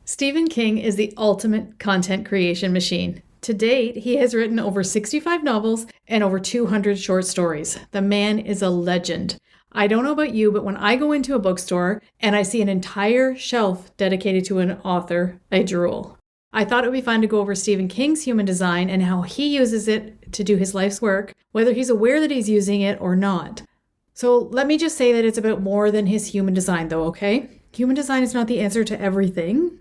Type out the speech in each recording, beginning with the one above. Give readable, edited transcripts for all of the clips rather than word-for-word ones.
Stephen King is the ultimate content creation machine. To date, he has written over 65 novels and over 200 short stories. The man is a legend. I don't know about you, but when I go into a bookstore and I see an entire shelf dedicated to an author, I drool. I thought it would be fun to go over Stephen King's human design and how he uses it to do his life's work, whether he's aware that he's using it or not. So let me just say that it's about more than his human design though, okay? Human design is not the answer to everything.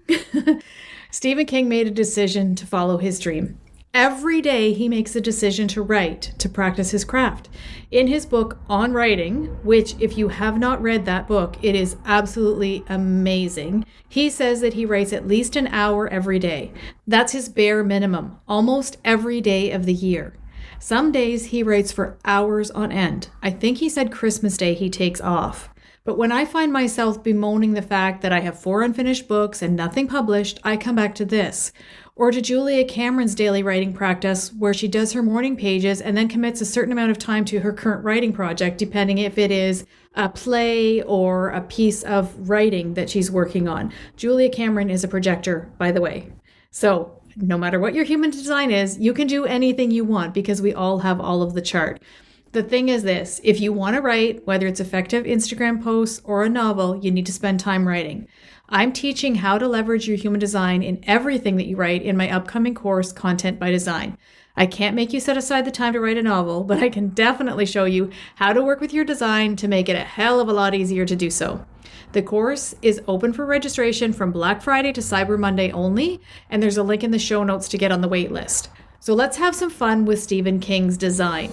Stephen King made a decision to follow his dream. Every day he makes a decision to write, to practice his craft. In his book On Writing, which if you have not read that book, it is absolutely amazing. He says that he writes at least an hour every day. That's his bare minimum, almost every day of the year. Some days he writes for hours on end. I think he said Christmas Day he takes off. But when I find myself bemoaning the fact that I have 4 unfinished books and nothing published, I come back to this. Or to Julia Cameron's daily writing practice, where she does her morning pages and then commits a certain amount of time to her current writing project, depending if it is a play or a piece of writing that she's working on. Julia Cameron is a projector, by the way. So no matter what your human design is, you can do anything you want because we all have all of the chart. The thing is this, if you want to write, whether it's effective Instagram posts or a novel, you need to spend time writing. I'm teaching how to leverage your human design in everything that you write in my upcoming course, Content by Design. I can't make you set aside the time to write a novel, but I can definitely show you how to work with your design to make it a hell of a lot easier to do so. The course is open for registration from Black Friday to Cyber Monday only, and there's a link in the show notes to get on the wait list. So let's have some fun with Stephen King's design.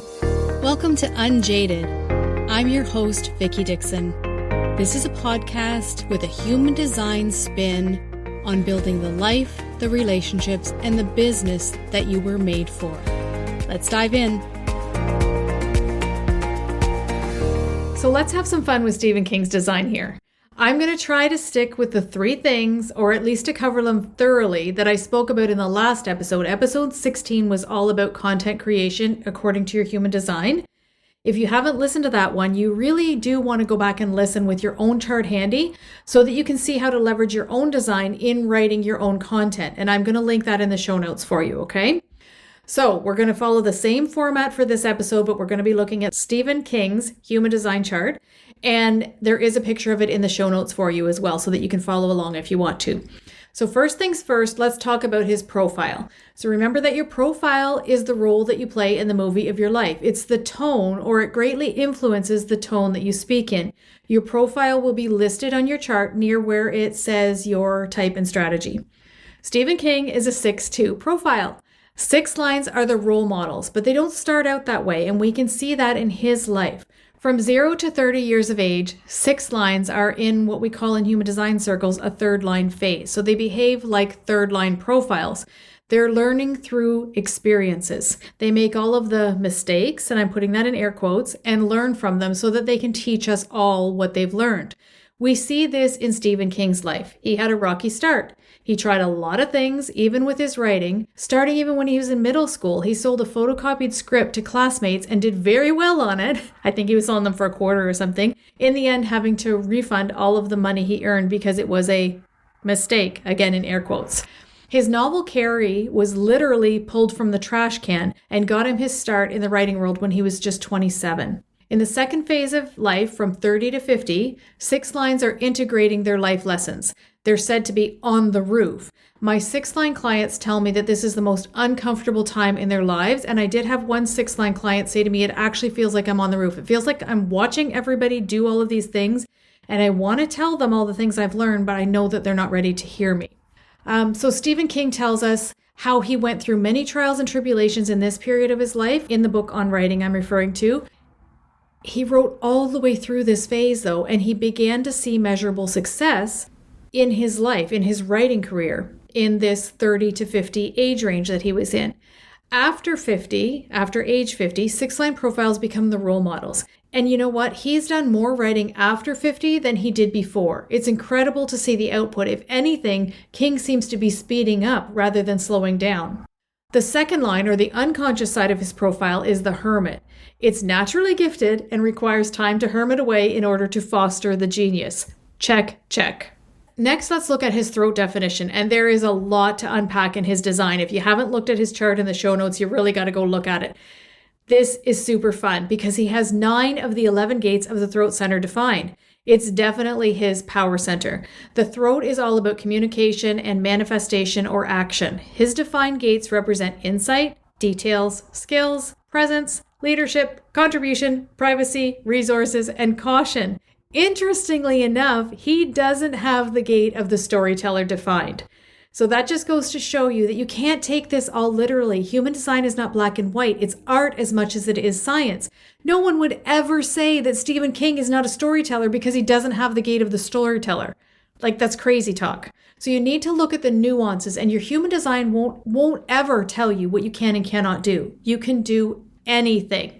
Welcome to Unjaded. I'm your host, Vicki Dixon. This is a podcast with a human design spin on building the life, the relationships, and the business that you were made for. Let's dive in. So let's have some fun with Stephen King's design here. I'm going to try to stick with the 3 things, or at least to cover them thoroughly, that I spoke about in the last episode. Episode 16 was all about content creation according to your human design. If you haven't listened to that one, you really do want to go back and listen with your own chart handy so that you can see how to leverage your own design in writing your own content. And I'm going to link that in the show notes for you, okay? So we're going to follow the same format for this episode, but we're going to be looking at Stephen King's human design chart. And there is a picture of it in the show notes for you as well so that you can follow along if you want to. So first things first, let's talk about his profile. So remember that your profile is the role that you play in the movie of your life. It's the tone, or it greatly influences the tone that you speak in. Your profile will be listed on your chart near where it says your type and strategy. Stephen King is a 6-2 profile. 6 lines are the role models, but they don't start out that way, and we can see that in his life. From 0 to 30 years of age, 6 lines are in what we call in human design circles a 3rd line phase. So they behave like 3rd line profiles. They're learning through experiences. They make all of the mistakes, and I'm putting that in air quotes, and learn from them so that they can teach us all what they've learned. We see this in Stephen King's life. He had a rocky start. He tried a lot of things, even with his writing. Starting even when he was in middle school, he sold a photocopied script to classmates and did very well on it. I think he was selling them for $0.25 or something. In the end, having to refund all of the money he earned because it was a mistake, again in air quotes. His novel Carrie was literally pulled from the trash can and got him his start in the writing world when he was just 27. In the second phase of life, from 30 to 50, 6 lines are integrating their life lessons. They're said to be on the roof. My 6-line clients tell me that this is the most uncomfortable time in their lives, and I did have one 6-line client say to me, it actually feels like I'm on the roof. It feels like I'm watching everybody do all of these things, and I want to tell them all the things I've learned, but I know that they're not ready to hear me. So Stephen King tells us how he went through many trials and tribulations in this period of his life, in the book On Writing I'm referring to. He wrote all the way through this phase, though, and he began to see measurable success in his life, in his writing career, in this 30 to 50 age range that he was in. After age 50, 6-line profiles become the role models. And you know what? He's done more writing after 50 than he did before. It's incredible to see the output. If anything, King seems to be speeding up rather than slowing down. The 2nd line, or the unconscious side of his profile, is the hermit. It's naturally gifted and requires time to hermit away in order to foster the genius. Check, check. Next, let's look at his throat definition. And there is a lot to unpack in his design. If you haven't looked at his chart in the show notes, you really got to go look at it. This is super fun because he has 9 of the 11 gates of the throat center defined. It's definitely his power center. The throat is all about communication and manifestation or action. His defined gates represent insight, details, skills, presence, leadership, contribution, privacy, resources, and caution. Interestingly enough, he doesn't have the gate of the storyteller defined. So that just goes to show you that you can't take this all literally. Human design is not black and white. It's art as much as it is science. No one would ever say that Stephen King is not a storyteller because he doesn't have the gate of the storyteller. Like, that's crazy talk. So you need to look at the nuances, and your human design won't ever tell you what you can and cannot do. You can do anything.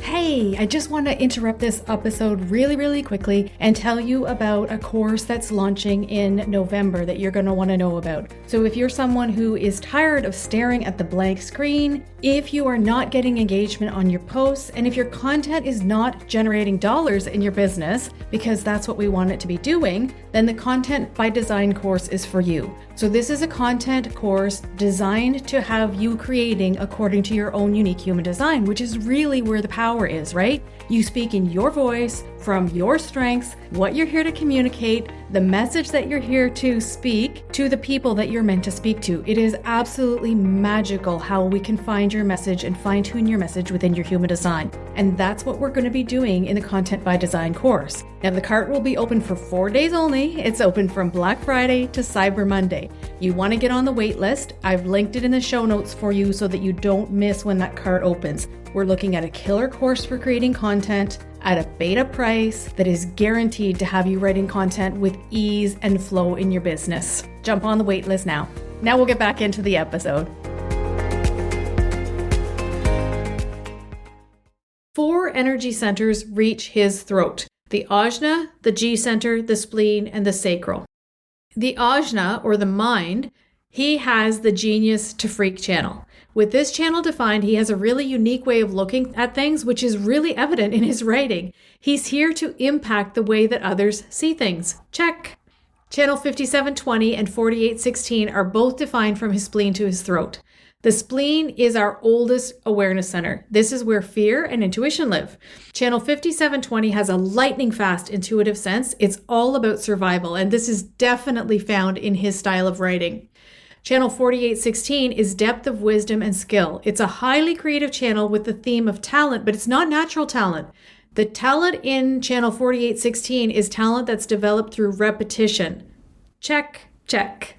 Hey, I just want to interrupt this episode really quickly and tell you about a course that's launching in November that you're going to want to know about. So if you're someone who is tired of staring at the blank screen, if you are not getting engagement on your posts, and if your content is not generating dollars in your business, because that's what we want it to be doing, then the Content by Design course is for you. So this is a content course designed to have you creating according to your own unique human design, which is really where the power is, right? You speak in your voice, from your strengths, what you're here to communicate, the message that you're here to speak to the people that you're meant to speak to. It is absolutely magical how we can find your message and fine-tune your message within your human design. And that's what we're going to be doing in the Content by Design course. Now, the cart will be open for 4 days only. It's open from Black Friday to Cyber Monday. You want to get on the wait list. I've linked it in the show notes for you so that you don't miss when that cart opens. We're looking at a killer course for creating content at a beta price that is guaranteed to have you writing content with ease and flow in your business. Jump on the wait list now. Now we'll get back into the episode. 4 energy centers reach his throat: the ajna, the G center, the spleen, and the sacral. The ajna, or the mind, he has the genius to freak channel. With this channel defined, he has a really unique way of looking at things, which is really evident in his writing. He's here to impact the way that others see things. Check. Channel 5720 and 4816 are both defined from his spleen to his throat. The spleen is our oldest awareness center. This is where fear and intuition live. Channel 5720 has a lightning fast intuitive sense. It's all about survival, and this is definitely found in his style of writing. Channel 4816 is depth of wisdom and skill. It's a highly creative channel with the theme of talent, but it's not natural talent. The talent in channel 4816 is talent that's developed through repetition. Check, check.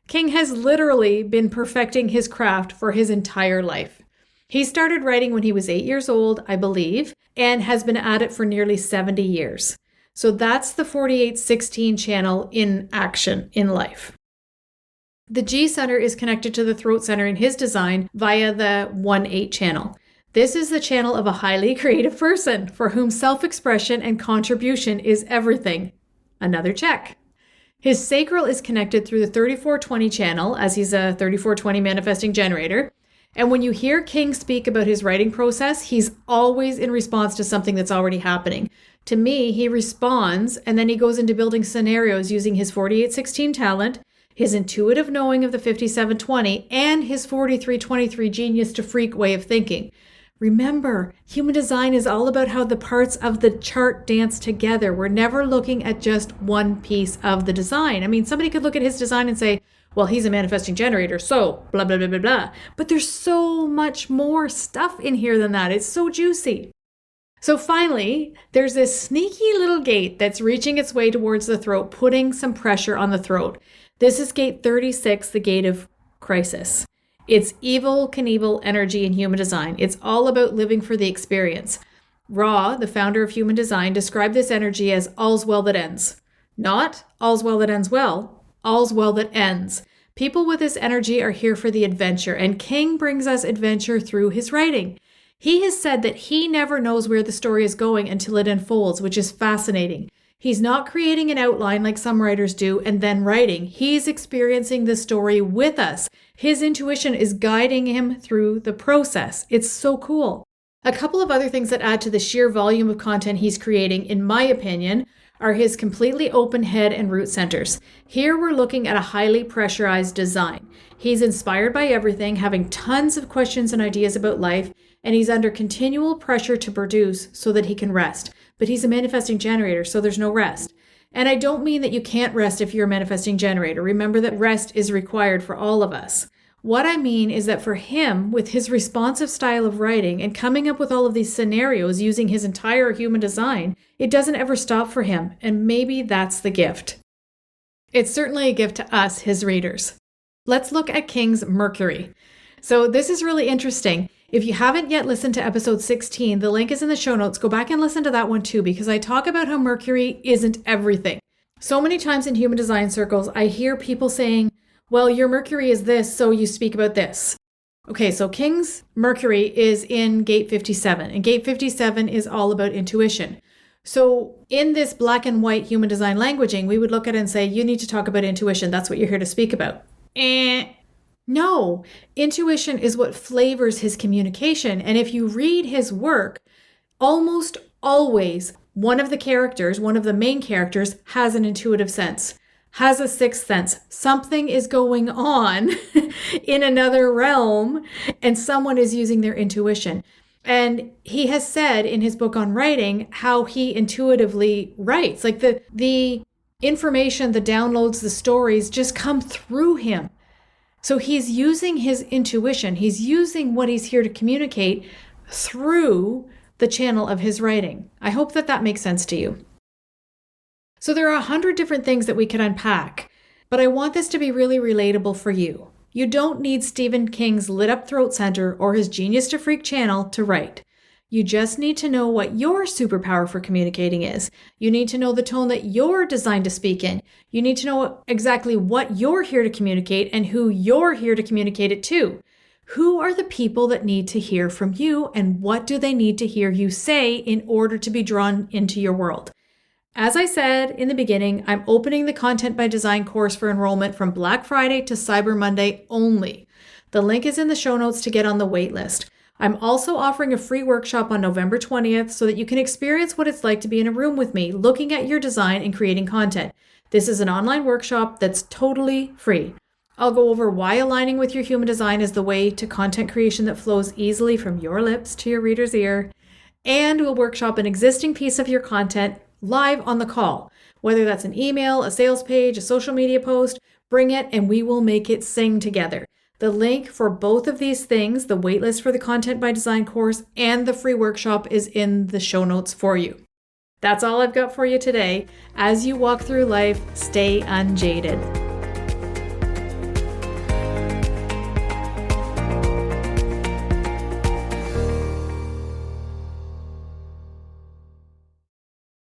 King has literally been perfecting his craft for his entire life. He started writing when he was 8 years old, I believe, and has been at it for nearly 70 years. So that's the 4816 channel in action in life. The G center is connected to the throat center in his design via the 1-8 channel. This is the channel of a highly creative person for whom self-expression and contribution is everything. Another check. His sacral is connected through the 3420 channel, as he's a 3420 manifesting generator. And when you hear King speak about his writing process, he's always in response to something that's already happening. To me, he responds, and then he goes into building scenarios using his 4816 talent, his intuitive knowing of the 5720, and his 4323 genius to freak way of thinking. Remember, human design is all about how the parts of the chart dance together. We're never looking at just one piece of the design. I mean, somebody could look at his design and say, well, he's a manifesting generator, so blah, blah, blah, blah, blah. But there's so much more stuff in here than that. It's so juicy. So finally, there's this sneaky little gate that's reaching its way towards the throat, putting some pressure on the throat. This is gate 36, the gate of crisis. It's evil Knievel energy in human design. It's all about living for the experience. Ra, the founder of human design, described this energy as all's well that ends. Not all's well that ends well, all's well that ends. People with this energy are here for the adventure, and King brings us adventure through his writing. He has said that he never knows where the story is going until it unfolds, which is fascinating. He's not creating an outline like some writers do and then writing. He's experiencing the story with us. His intuition is guiding him through the process. It's so cool. A couple of other things that add to the sheer volume of content he's creating, in my opinion, are his completely open head and root centers. Here we're looking at a highly pressurized design. He's inspired by everything, having tons of questions and ideas about life, and he's under continual pressure to produce so that he can rest. But he's a manifesting generator, so there's no rest. And I don't mean that you can't rest if you're a manifesting generator. Remember that rest is required for all of us. What I mean is that for him, with his responsive style of writing and coming up with all of these scenarios using his entire human design, it doesn't ever stop for him, and maybe that's the gift. It's certainly a gift to us, his readers. Let's look at King's Mercury. So this is really interesting. If you haven't yet listened to episode 16, the link is in the show notes. Go back and listen to that one too, because I talk about how Mercury isn't everything. So many times in human design circles, I hear people saying, well, your Mercury is this, so you speak about this. Okay, so King's Mercury is in gate 57, and gate 57 is all about intuition. So in this black and white human design languaging, we would look at it and say, you need to talk about intuition. That's what you're here to speak about. No, intuition is what flavors his communication. And if you read his work, almost always one of the main characters has an intuitive sense, has a sixth sense. Something is going on in another realm and someone is using their intuition. And he has said in his book on writing how he intuitively writes. Like the information, the downloads, the stories just come through him. So he's using his intuition. He's using what he's here to communicate through the channel of his writing. I hope that makes sense to you. So there are 100 different things that we could unpack, but I want this to be really relatable for you. You don't need Stephen King's lit up throat center or his genius to freak channel to write. You just need to know what your superpower for communicating is. You need to know the tone that you're designed to speak in. You need to know exactly what you're here to communicate and who you're here to communicate it to. Who are the people that need to hear from you, and what do they need to hear you say in order to be drawn into your world? As I said in the beginning, I'm opening the Content by Design course for enrollment from Black Friday to Cyber Monday only. The link is in the show notes to get on the wait list. I'm also offering a free workshop on November 20th so that you can experience what it's like to be in a room with me, looking at your design and creating content. This is an online workshop that's totally free. I'll go over why aligning with your human design is the way to content creation that flows easily from your lips to your reader's ear. And we'll workshop an existing piece of your content live on the call. Whether that's an email, a sales page, a social media post, bring it and we will make it sing together. The link for both of these things, the waitlist for the Content by Design course and the free workshop, is in the show notes for you. That's all I've got for you today. As you walk through life, stay unjaded.